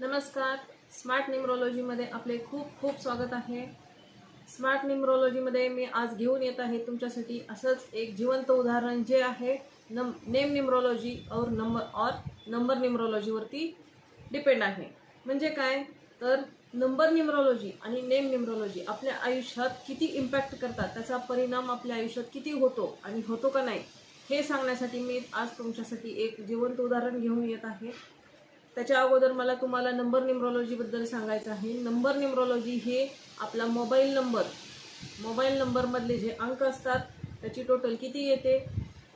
नमस्कार. स्मार्ट न्यूमरोलॉजीमध्ये आपले खूप खूप स्वागत आहे. स्मार्ट न्यूमरोलॉजीमध्ये मी आज घेऊन येत आहे तुमच्यासाठी असंच एक जिवंत उदाहरण जे आहे नेम न्यूमरोलॉजी और नंबर न्यूमरोलॉजीवरती डिपेंड आहे. म्हणजे काय तर नंबर न्यूमरोलॉजी आणि नेम न्यूमरोलॉजी आपल्या आयुष्यात किती इम्पॅक्ट करतात, त्याचा परिणाम आपल्या आयुष्यात किती होतो आणि होतो का नाही हे सांगण्यासाठी मी आज तुमच्यासाठी एक जिवंत उदाहरण घेऊन येत आहे. त्याच्या अगोदर मला तुम्हाला नंबर न्यूमरोलॉजीबद्दल सांगायचं आहे. नंबर न्यूमरोलॉजी हे आपला मोबाईल नंबरमधले जे अंक असतात त्याची टोटल किती येते,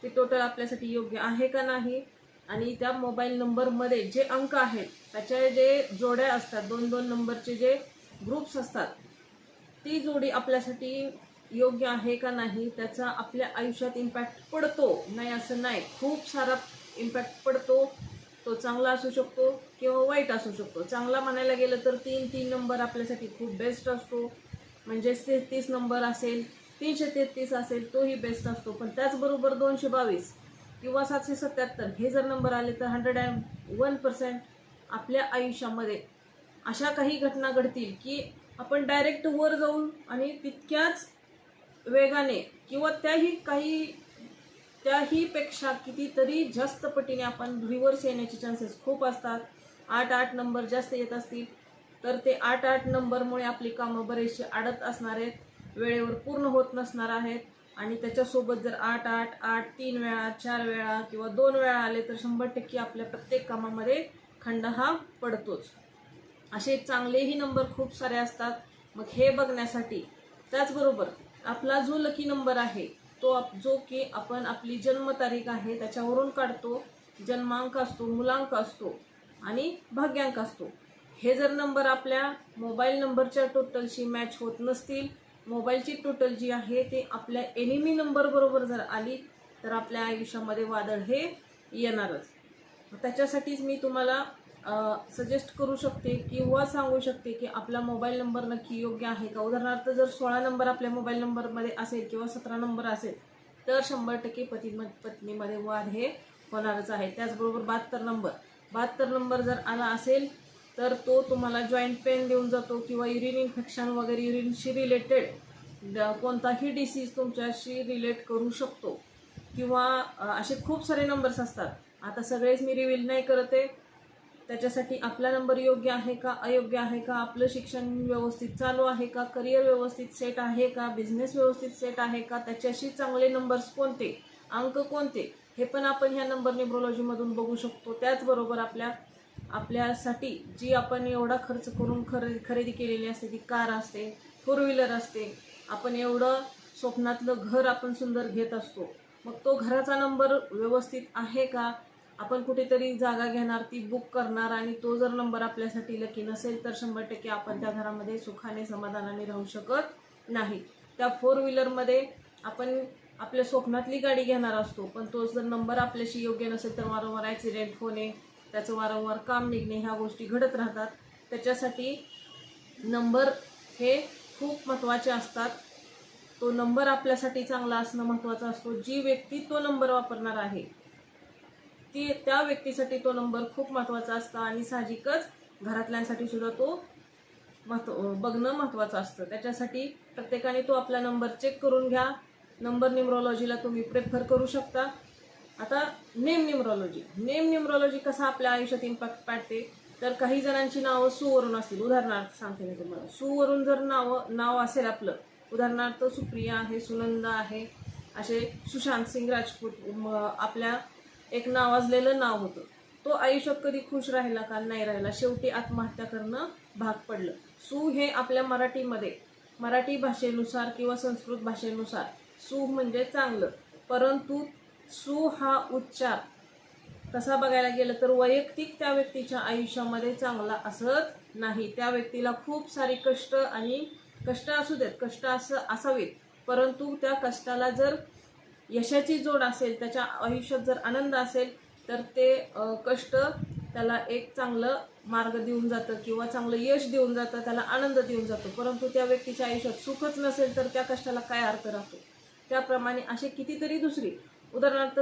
ते टोटल आपल्यासाठी योग्य आहे का नाही, आणि त्या मोबाईल नंबरमध्ये जे अंक आहेत त्याच्या जे जोड्या असतात, 2-2 नंबरचे जे ग्रुप्स असतात, ती जोडी आपल्यासाठी योग्य आहे का नाही, त्याचा आपल्या आयुष्यात इम्पॅक्ट पडतो. नाही असं नाही, खूप सारा इम्पॅक्ट पडतो. तो चांगला असू शकतो किंवा वाईट असू शकतो. चांगला म्हणायला गेलं तर 3 नंबर आपल्यासाठी खूप बेस्ट असतो. म्हणजे 33 नंबर असेल, 333 असेल तोही बेस्ट असतो. पण त्याचबरोबर 222 किंवा 777 हे जर नंबर आले तर 101% आपल्या आयुष्यामध्ये अशा काही घटना घडतील की आपण डायरेक्ट वर जाऊन आणि तितक्याच वेगाने किंवा त्याहीपेक्षा कितीतरी जास्त पटीने आपण रिव्हर्स येण्याचे चान्सेस खूप असतात. 8 नंबर जास्त येत असतील तर ते 8 नंबरमुळे आपली कामं बरेचसे अडत असणार आहेत, वेळेवर पूर्ण होत नसणार आहेत. आणि त्याच्यासोबत जर 8 3 वेळा 4 वेळा किंवा 2 वेळा आले तर 100% आपल्या प्रत्येक कामामध्ये खंड हा पडतोच. असे चांगलेही नंबर खूप सारे असतात. मग हे बघण्यासाठी त्याचबरोबर आपला जो लकी नंबर आहे तो जो की आपण आपली जन्मतारीख आहे त्याच्यावरून काढतो. जन्मांक असतो, मुलांक असतो आणि भाग्यांक असतो. हे जर नंबर आपल्या मोबाईल नंबरच्या टोटलशी मॅच होत नसतील, मोबाईलची टोटल जी आहे ते आपल्या एनिमी नंबर बरोबर जर आली तर आपल्या आयुष्यामध्ये वादळ हे येणारच. त्याच्यासाठीच मी तुम्हाला सजेस्ट करू शकते किंवा सांगू शकते की आपला मोबाईल नंबर नक्की योग्य आहे का. उदाहरणार्थ जर 16 नंबर आपल्या मोबाईल नंबरमध्ये असेल किंवा 17 नंबर असेल तर 100% पत्नीमध्ये वाद हे होणारच आहे. त्याचबरोबर 72 नंबर जर आला असेल तर तो तुम्हाला जॉईंट पेन देऊन जातो किंवा युरिन इन्फेक्शन वगैरे युरिनशी रिलेटेड कोणताही डिसीज तुमच्याशी रिलेट करू शकतो. किंवा असे खूप सारे नंबर्स असतात. आता सगळेच मी रिव्हील नाही करत आहे. त्याच्यासाठी आपला नंबर योग्य आहे का, अयोग्य आहे का, आपलं शिक्षण व्यवस्थित चालू आहे का, करिअर व्यवस्थित सेट आहे का, बिझनेस व्यवस्थित सेट आहे का, त्याच्याशी चांगले नंबर्स कोणते, अंक कोणते, हे पण आपण ह्या नंबर न्यूमरोलॉजीमधून बघू शकतो. त्याचबरोबर आपल्यासाठी जी आपण एवढा खर्च करून खरेदी केलेली असते, ती कार असते, 4 व्हीलर असते, आपण एवढं स्वप्नातलं घर आपण सुंदर घेत असतो. मग तो घराचा नंबर व्यवस्थित आहे का, आपण कुठेतरी जागा घेणार, ती बुक करणार आणि तो जर नंबर आपल्यासाठी लकी नसेल तर 100% आपण त्या घरामध्ये सुखाने समाधानाने राहू शकत नाही. त्या 4 व्हीलरमध्ये आपण आपल्या स्वप्नातली गाडी घेणार असतो, पण तो जर नंबर आपल्याशी योग्य नसेल तर वारंवार ॲक्सिडेंट होणे, त्याचं वारंवार काम निघणे, ह्या गोष्टी घडत राहतात. त्याच्यासाठी नंबर हे खूप महत्त्वाचे असतात. तो नंबर आपल्यासाठी चांगला असणं महत्त्वाचा असतो. जी व्यक्ती तो नंबर वापरणार आहे त्या व्यक्तीसाठी तो नंबर खूप महत्त्वाचा असतो आणि साहजिकच घरातल्यांसाठी सुद्धा तो बघणं महत्त्वाचं असतं. त्याच्यासाठी प्रत्येकाने तो आपला नंबर चेक करून घ्या. नंबर न्यूमरोलॉजीला तुम्ही प्रेफर करू शकता. आता नेम न्यूमरोलॉजी कसा आपल्या आयुष्यात इम्पॅक्ट पाडते तर काही जणांची नावं सुवरून असतील. उदाहरणार्थ सांगते मी तुम्हाला, सुवरून जर नाव असेल आपलं, उदाहरणार्थ सुप्रिया आहे, सुनंदा आहे, असे सुशांत सिंग राजपूत आपल्या एक नावाजलेलं नाव होतं. तो आयुष्यात कधी खुश राहिला का, नाही राहिला, शेवटी आत्महत्या करणं भाग पडलं. सु हे आपल्या मराठी भाषेनुसार किंवा संस्कृत भाषेनुसार सु म्हणजे चांगलं, परंतु सु हा उच्चार तसा बघायला गेलं तर वैयक्तिक त्या व्यक्तीच्या आयुष्यामध्ये चांगला असत नाही. त्या व्यक्तीला खूप सारी कष्ट असू देत, कष्ट असावेत, परंतु त्या कष्टाला जर यशाची जोड असेल, त्याच्या आयुष्यात जर आनंद असेल तर ते कष्ट त्याला एक चांगलं मार्ग देऊन जातं किंवा चांगलं यश देऊन जातं, त्याला आनंद देऊन जातो. परंतु त्या व्यक्तीच्या आयुष्यात सुखच नसेल तर त्या कष्टाला काय अर्थ राहतो. त्याप्रमाणे असे कितीतरी दुसरी, उदाहरणार्थ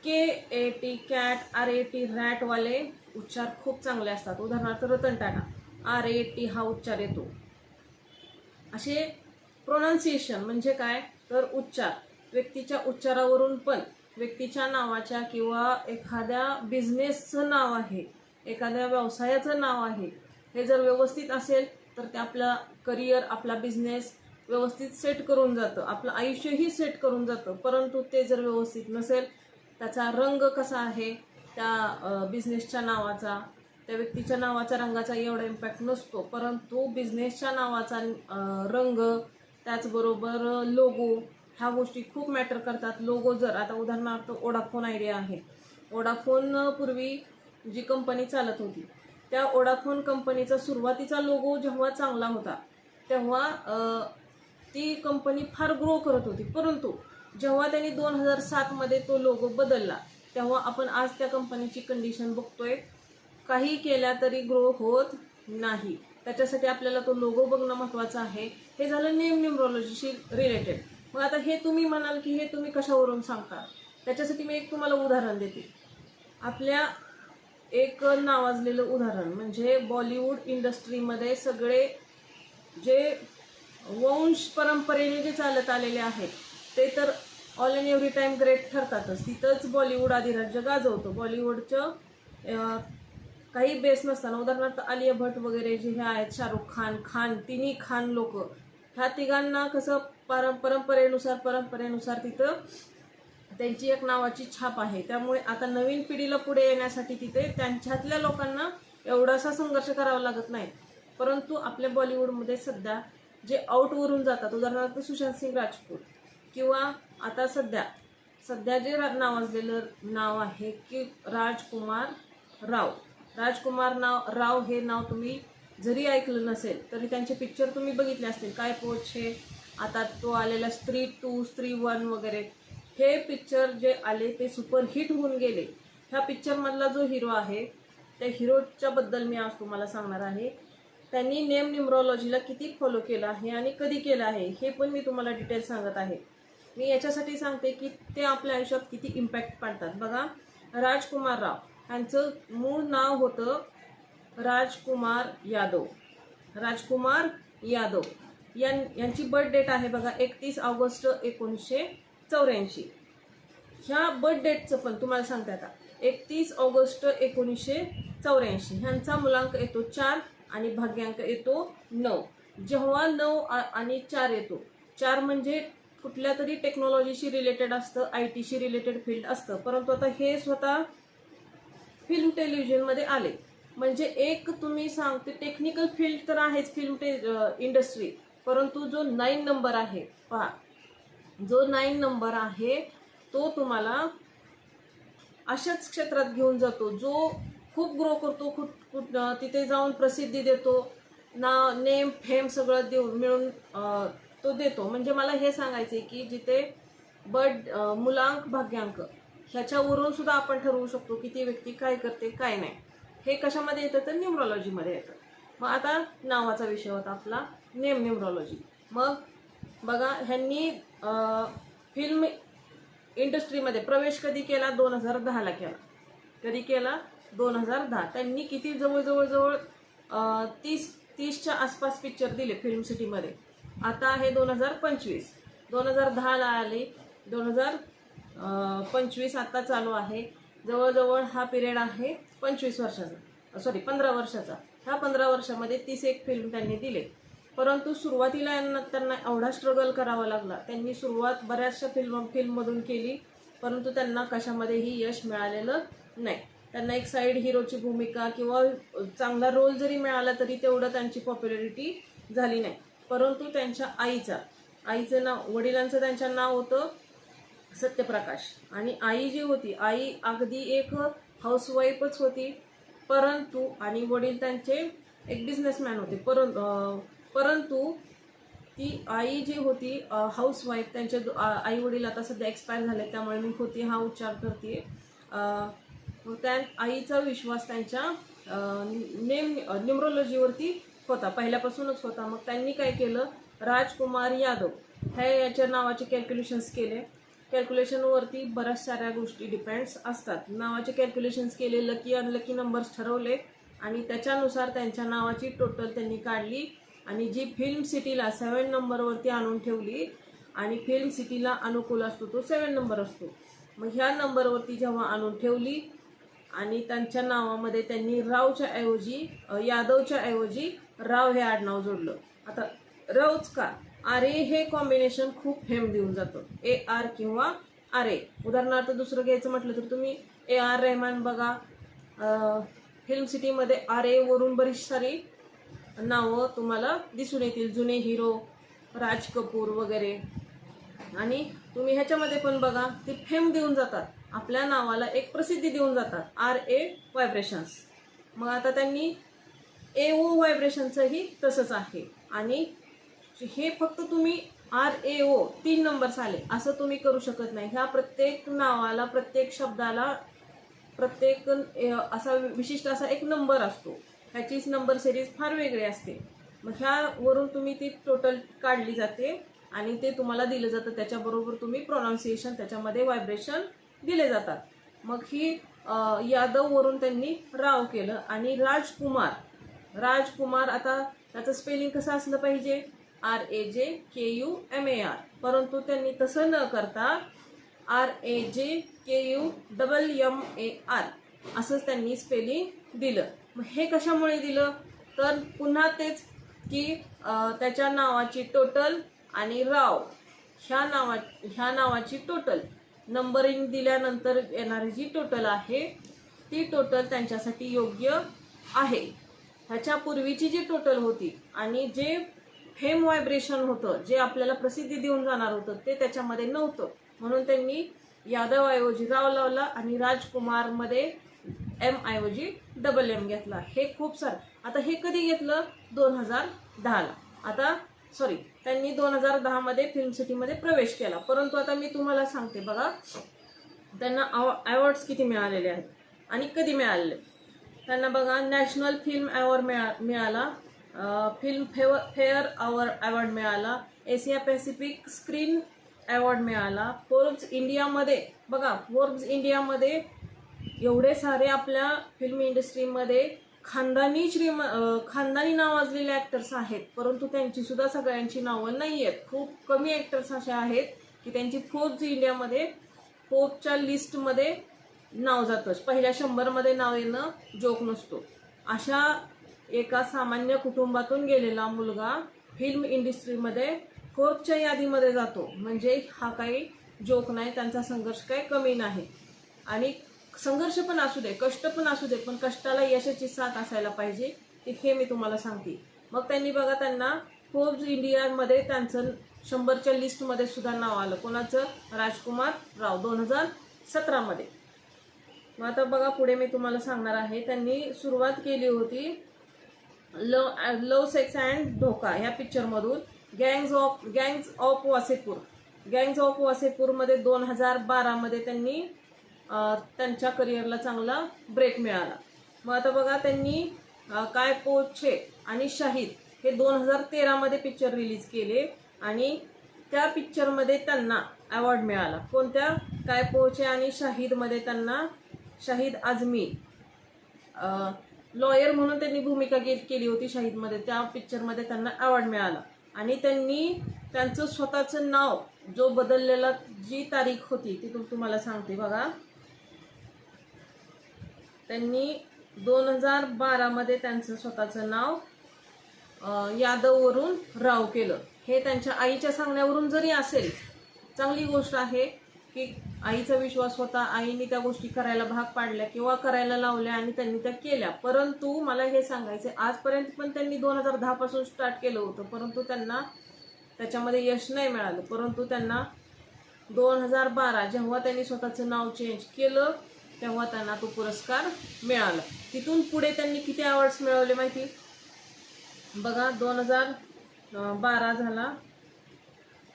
KAT कॅट, RAT रॅटवाले उच्चार खूप चांगले असतात. उदाहरणार्थ रतन टाटा, RAT हा उच्चार येतो. असे प्रोनाऊन्सिएशन म्हणजे काय तर उच्चार, व्यक्तीच्या उच्चारावरून पण व्यक्तीच्या नावाच्या किंवा एखाद्या बिझनेसचं नाव आहे, एखाद्या व्यवसायाचं नाव आहे, हे जर व्यवस्थित असेल तर ते आपला करिअर, आपला बिझनेस व्यवस्थित सेट करून जातं, आपलं आयुष्यही सेट करून जातं. परंतु ते जर व्यवस्थित नसेल, त्याचा रंग कसा आहे त्या बिझनेसच्या नावाचा, त्या व्यक्तीच्या नावाच्या रंगाचा एवढा इम्पॅक्ट नसतो, परंतु बिझनेसच्या नावाचा रंग, त्याचबरोबर लोगो, ह्या गोष्टी खूप मॅटर करतात. लोगो जर आता उदाहरणार्थ वोडाफोन आयडिया आहे, वोडाफोन पूर्वी जी कंपनी चालत होती त्या वोडाफोन कंपनीचा सुरुवातीचा लोगो जेव्हा चांगला होता तेव्हा ती कंपनी फार ग्रो करत होती. परंतु जेव्हा त्यांनी 2007 तो लोगो बदलला तेव्हा आपण आज त्या कंपनीची कंडिशन बघतोय, काही केल्या तरी ग्रो होत नाही. त्याच्यासाठी आपल्याला तो लोगो बघणं महत्त्वाचं आहे. हे झालं नेम न्यूमरॉलॉजीशी रिलेटेड. मग आता हे तुम्ही म्हणाल की हे तुम्ही कशावरून सांगता, त्याच्यासाठी मी एक तुम्हाला उदाहरण देते. आपल्या एक नावाजलेलं उदाहरण म्हणजे बॉलिवूड इंडस्ट्रीमध्ये सगळे जे वंश परंपरेने जे चालत आलेले आहेत ते तर all and every time great ठरतातच. तिथंच बॉलिवूड अधिराज्य गाजवतो. बॉलिवूडचं काही बेस नसताना उदाहरणार्थ आलिया भट वगैरे जे हे आहेत, शाहरुख खान, तिन्ही खान लोक, ह्या तिघांना कसं परंपरेनुसार तिथं त्यांची एक नावाची छाप आहे. त्यामुळे आता नवीन पिढीला पुढे येण्यासाठी तिथे त्यांच्यातल्या लोकांना एवढासा संघर्ष करावा लागत नाही. परंतु आपल्या बॉलिवूडमध्ये सध्या जे आउटवरून जातात, उदाहरणार्थ सुशांत सिंग राजपूत किंवा आता सध्या जे नावाजलेलं नाव आहे की राजकुमार राव हे नाव तुम्ही जरी ऐकलं नसेल तरी त्यांचे पिक्चर तुम्ही बघितले असतील. काय पोछे, आता तो आलेला स्त्री 2, स्त्री 1 वगैरे, हे पिक्चर जे आले ते सुपरहिट होऊन गेले. ह्या पिक्चरमधला जो हिरो आहे त्या हिरोच्या बद्दल मी आज तुम्हाला सांगणार आहे. त्यांनी नेम न्यूमरॉलॉजीला किती फॉलो केलं आहे आणि कधी केलं आहे हे पण मी तुम्हाला डिटेल सांगत आहे. मी याच्यासाठी सांगते की ते आपल्या आयुष्यात किती इम्पॅक्ट पाडतात. बघा, राजकुमार राव यांचं मूळ नाव होतं राजकुमार यादव. यांची बर्थ डेट आहे बघा 31 ऑगस्ट 1984. ह्या बर्थ डेटचं पण तुम्हाला सांगते आता. 31 ऑगस्ट 1984 ह्यांचा मुलांक येतो 4 आणि भाग्यांक येतो 9. जेव्हा 9 आणि 4 येतो, 4 म्हणजे कुठल्या तरी टेक्नॉलॉजीशी रिलेटेड असतं, IT शी रिलेटेड फील्ड असतं. परंतु आता हे स्वतः फिल्म टेलिव्हिजनमध्ये आले म्हणजे एक तुम्ही सांगते टेक्निकल फील्ड तर आहेच फिल्म इंडस्ट्री, परंतु जो 9 नंबर आहे पहा, जो 9 नंबर आहे तो तुम्हाला अशाच क्षेत्रात घेऊन जातो जो खूप ग्रो करतो, खूप तिथे जाऊन प्रसिद्धी देतो, नेम फेम सगळं मिळून तो देतो. म्हणजे मला हे सांगायचे की जिथे मुलांक भाग्यांक ह्याच्यावरून सुद्धा आपण ठरवू शकतो की ती व्यक्ती काय करते काय नाही. हे कशामध्ये येतं तर न्यूमरॉलॉजीमध्ये येतं. मग आता नावाचा विषय होता आपला नेम न्यूमरॉलॉजी. मग बघा, ह्यांनी फिल्म इंडस्ट्रीमध्ये प्रवेश कधी केला 2010ला केला. कधी केला 2010. त्यांनी किती जवळ 30च्या आसपास पिक्चर दिले फिल्म सिटीमध्ये. आता आहे 2025, 2010ला आले, 2025 आता चालू आहे. जवळजवळ हा पिरियड आहे 15 वर्षाचा. ह्या 15 वर्षामध्ये 31 फिल्म त्यांनी दिले. परंतु सुरुवातीला त्यांना एवढा स्ट्रगल करावा लागला. त्यांनी सुरुवात बऱ्याचशा फिल्ममधून केली, परंतु त्यांना कशामध्येही यश मिळालेलं नाही. त्यांना एक साईड हिरोची भूमिका किंवा चांगला रोल जरी मिळाला तरी तेवढं त्यांची पॉप्युलॅरिटी झाली नाही. परंतु त्यांच्या आईचं नाव, वडिलांचं त्यांचं नाव होतं सत्यप्रकाश. आणि आई जी होती, आई अगदी एक हाऊसवाईफच होती, परंतु आणि वडील त्यांचे एक बिझनेसमॅन होते. परंतु ती आई जी होती हाऊसवाईफ, त्यांचे आई वडील आता सध्या एक्सपायर झाले त्यामुळे मी होती हा उच्चार करते. त्या आईचा विश्वास त्यांच्या न्यूमरॉलॉजीवरती होता, पहिल्यापासूनच होता. मग त्यांनी काय केलं, राजकुमार यादव ह्या याच्या नावाचे कॅल्क्युलेशन्स केले कॅल्क्युलेशनवरती बऱ्याच साऱ्या गोष्टी डिपेंड्स असतात. नावाचे कॅल्क्युलेशन्स केले, लकी अनलकी नंबर्स ठरवले आणि त्याच्यानुसार त्यांच्या नावाची टोटल त्यांनी काढली आणि जी फिल्म सिटीला 7 नंबरवरती आणून ठेवली आणि फिल्म सिटीला अनुकूल असतो तो 7 नंबर असतो. मग ह्या नंबरवरती जेव्हा आणून ठेवली आणि त्यांच्या नावामध्ये त्यांनी रावच्या ऐवजी यादवच्या ऐवजी राव हे आडनाव जोडलं. आता रावच का, आरे हे कॉम्बिनेशन खूप फेम देऊन जातं, AR किंवा आरे. उदाहरणार्थ दुसरं घ्यायचं म्हटलं तर तुम्ही AR रहमान बघा, फिल्म सिटीमध्ये आरे वरून बरीच सारी नावं तुम्हाला दिसून येतील, जुने हिरो राज कपूर वगैरे. आणि तुम्ही ह्याच्यामध्ये पण बघा, ते फेम देऊन जातात, आपल्या नावाला एक प्रसिद्धी देऊन जातात, RA व्हायब्रेशन्स. मग आता त्यांनी AO व्हायब्रेशनचंही तसंच आहे. आणि हे फक्त तुम्ही RAO 3 नंबर्स आले असं तुम्ही करू शकत नाही. ह्या प्रत्येक नावाला, प्रत्येक शब्दाला, प्रत्येक असा विशिष्ट असा एक नंबर असतो. ह्याचीच नंबर सिरीज फार वेगळी असते. मग ह्यावरून तुम्ही ती टोटल काढली जाते आणि ते तुम्हाला दिलं जातं. त्याच्याबरोबर तुम्ही प्रोनाऊन्सिएशन, त्याच्यामध्ये व्हायब्रेशन दिले जातात. मग ही यादववरून त्यांनी राव केलं. आणि राजकुमार आता त्याचं स्पेलिंग कसं असलं पाहिजे, RAJKUMAR. परंतु त्यांनी तसं न करता RAJKUMMAR असंच त्यांनी स्पेलिंग दिलं. मग हे कशामुळे दिलं, तर पुन्हा तेच की त्याच्या नावाची टोटल आणि राव ह्या नावाची टोटल नंबरिंग दिल्यानंतर येणारी जी टोटल आहे ती टोटल त्यांच्यासाठी योग्य आहे. ह्याच्यापूर्वीची जी टोटल होती आणि जे फेम व्हायब्रेशन होतं, जे आपल्याला प्रसिद्धी देऊन जाणार होतं, ते त्याच्यामध्ये नव्हतं. म्हणून त्यांनी यादव ऐवजी राव लावला आणि राजकुमारमध्ये M ऐवजी MM घेतला. हे खूप सारं. आता हे कधी घेतलं, 2010ला. आता त्यांनी 2010 मध्ये फिल्म सिटीमध्ये प्रवेश केला. परंतु आता मी तुम्हाला सांगते बघा, त्यांना अवॉर्ड्स किती मिळालेले आहेत आणि कधी मिळालेले. त्यांना बघा, नॅशनल फिल्म अवॉर्ड मिळाला, फिल्म फेअर अवॉर्ड मिळाला, एशिया पॅसिफिक स्क्रीन अवॉर्ड मिळाला, फोर्ब्स इंडियामध्ये एवढे सारे आपल्या फिल्म इंडस्ट्रीमध्ये खानदानी नावाजलेले ॲक्टर्स आहेत. परंतु त्यांची सुद्धा सगळ्यांची नावं नाही आहेत. खूप कमी ॲक्टर्स असे आहेत की त्यांची फोर्ब्स इंडियामध्ये, फोर्ब्सच्या लिस्टमध्ये नाव जातं. पहिल्या 100 मध्ये नाव येणं जोक नसतो. अशा एका सामान्य कुटुंबातून गेलेला मुलगा फिल्म इंडस्ट्रीमध्ये फोर्ब्सच्या यादीमध्ये जातो, म्हणजे हा काही जोक नाही. त्यांचा संघर्ष काही कमी नाही. आणि संघर्ष पण असू दे, कष्ट पण असू दे, पण कष्टाला यशाची साथ असायला पाहिजे, हे मी तुम्हाला सांगते. मग त्यांनी बघा, त्यांना फोर्ब्स इंडियामध्ये त्यांचं 100च्या लिस्टमध्ये सुद्धा नाव आलं. कोणाचं, राजकुमार राव, 2017 मध्ये. मग आता बघा, पुढे मी तुम्हाला सांगणार आहे. त्यांनी सुरुवात केली होती लव सेक्स अँड धोका ह्या पिक्चरमधून. गँग्स ऑफ वासेपूरमध्ये 2012 मध्ये त्यांनी त्यांच्या करिअरला चांगला ब्रेक मिळाला. मग आता बघा, त्यांनी काय पोछे आणि शाहीद हे 2013 मध्ये पिक्चर रिलीज केले आणि त्या पिक्चरमध्ये त्यांना अवॉर्ड मिळाला. कोणत्या, काय पोछे आणि शाहीदमध्ये त्यांना, शाहीद आझमी लॉयर म्हणून त्यांनी भूमिका केली होती शाहीदमध्ये. त्या पिक्चरमध्ये त्यांना अवॉर्ड मिळाला. आणि त्यांनी त्यांचं स्वतःचं नाव, जो बदललेला जी तारीख होती ती तुम्हाला सांगते बघा. त्यांनी 2012 मध्ये त्यांचं स्वतःचं नाव यादववरून राव केलं. हे त्यांच्या आईच्या सांगण्यावरून जरी असेल, चांगली गोष्ट आहे की आईचा विश्वास होता, आईने त्या गोष्टी करायला भाग पाडल्या किंवा करायला लावल्या आणि त्यांनी त्या केल्या. परंतु मला हे सांगायचं, आजपर्यंत पण त्यांनी 2010 पासून स्टार्ट केलं होतं, परंतु त्यांना त्याच्यामध्ये यश नाही मिळालं. परंतु त्यांना 2012 जेव्हा त्यांनी स्वतःचं नाव चेंज केलं तेव्हा त्यांना तो पुरस्कार मिळाला. तिथून पुढे त्यांनी किती अवॉर्ड्स मिळवले माहिती बघा. 2012 झाला,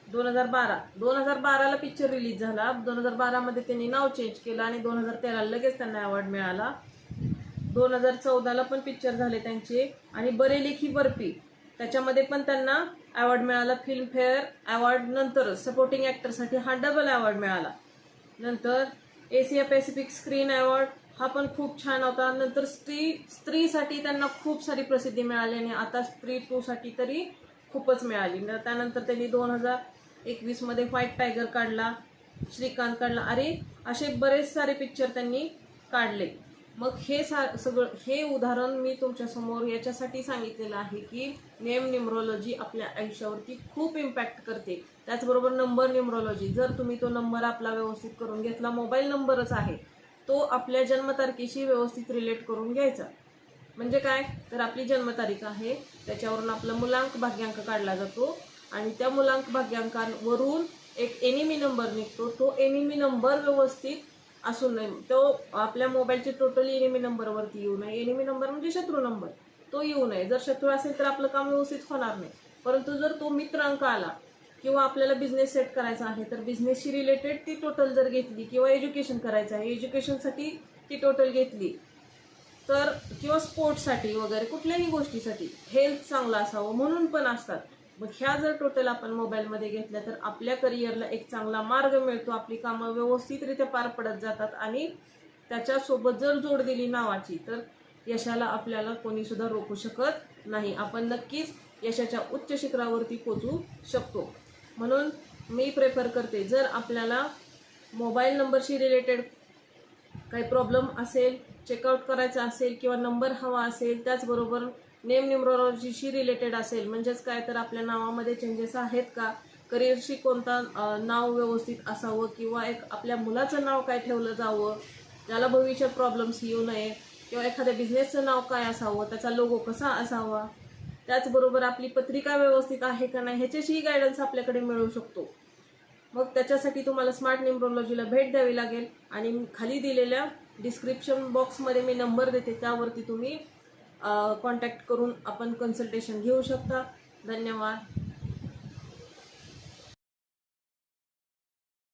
2012ला पिक्चर रिलीज झाला. 2012 मध्ये त्यांनी नाव चेंज केलं आणि 2013 लगेच त्यांना अवॉर्ड मिळाला. 2014ला पण पिक्चर झाले त्यांचे. आणि बरेलेखी बर्फी त्याच्यामध्ये पण त्यांना अवॉर्ड मिळाला. फिल्मफेअर अवॉर्ड नंतर सपोर्टिंग ॲक्टरसाठी हा डबल अवॉर्ड मिळाला. नंतर एशिया पॅसिफिक स्क्रीन अवॉर्ड हा पण खूप छान होता. नंतर स्त्रीसाठी त्यांना खूप सारी प्रसिद्धी मिळाली आणि आता स्त्री 2 साठी तरी खूपच मिळाली. त्यानंतर त्यांनी 2021 मध्ये व्हाईट टायगर काढला, श्रीकांत काढला. अरे असे बरेच सारे पिक्चर त्यांनी काढले. मग हे सगळं हे उदाहरण मी तुमच्यासमोर याच्यासाठी सांगितलेलं आहे की नेम न्यूमरोलॉजी आपल्या आयुष्यावरती खूप इम्पॅक्ट करते. त्याचबरोबर नंबर न्यूमरोलॉजी, जर तुम्ही तो नंबर आपला व्यवस्थित करून घेतला, मोबाईल नंबरच आहे तो आपल्या जन्मतारखेशी व्यवस्थित रिलेट करून घ्यायचा. म्हणजे काय, तर आपली जन्मतारीख आहे त्याच्यावरून आपला मुलांक भाग्यांक काढला जातो आणि त्या मुलांक भाग्यांकांवरून एक एनिमी नंबर निघतो. तो एनिमी नंबर व्यवस्थित असू नये, तो आपल्या मोबाईलचे टोटली एनिमी नंबरवरती येऊ नये. एनिमी नंबर म्हणजे शत्रू नंबर, तो येऊ नये. जर शत्रू असेल तर आपलं काम व्यवस्थित होणार नाही. परंतु जर तो मित्र अंक आला किंवा आपल्याला बिझनेस सेट करायचा आहे तर बिझनेसशी रिलेटेड ती टोटल जर घेतली, किंवा एज्युकेशन करायचं आहे एज्युकेशनसाठी ती टोटल घेतली तर, किंवा स्पोर्ट्ससाठी वगैरे कुठल्याही गोष्टीसाठी हेल्थ चांगला असावं म्हणून पण असतात. मग ह्या जर टोटल आपण मोबाईलमध्ये घेतल्या तर आपल्या करिअरला एक चांगला मार्ग मिळतो. आपली कामं व्यवस्थितरित्या पार पडत जातात आणि त्याच्यासोबत जर जोड दिली नावाची तर यशाला आपल्याला कोणी सुद्धा रोखू शकत नाही. आपण नक्कीच यशाच्या उच्च शिखरावरती पोहोचू शकतो. म्हणून मी प्रेफर करते, जर आपल्याला मोबाईल नंबरशी रिलेटेड काही प्रॉब्लेम असेल, चेकआउट करायचा असेल किंवा नंबर हवा असेल, त्याचबरोबर नेम न्यूमरोलॉजीशी रिलेटेड असेल, म्हणजेच काय तर आपल्या नावामध्ये चेंजेस आहेत का, करिअरशी कोणता नाव व्यवस्थित असावं, किंवा एक आपल्या मुलाचं नाव काय ठेवलं जावं ज्याला भविष्यात प्रॉब्लेम्स येऊ नये, किंवा एखाद्या बिझनेसचं नाव काय असावं, त्याचा लोगो कसा असावा, त्याचबरोबर आपली पत्रिका व्यवस्थित आहे का नाही ह्याच्याशीही गायडन्स आपल्याकडे मिळू शकतो. मग त्याच्यासाठी तुम्हाला स्मार्ट न्यूमरोलॉजीला भेट द्यावी लागेल आणि खाली दिलेल्या डिस्क्रिप्शन बॉक्समध्ये मी नंबर देते, त्यावरती तुम्ही कॉन्टॅक्ट करून आपण कन्सल्टेशन घेऊ शकता. धन्यवाद.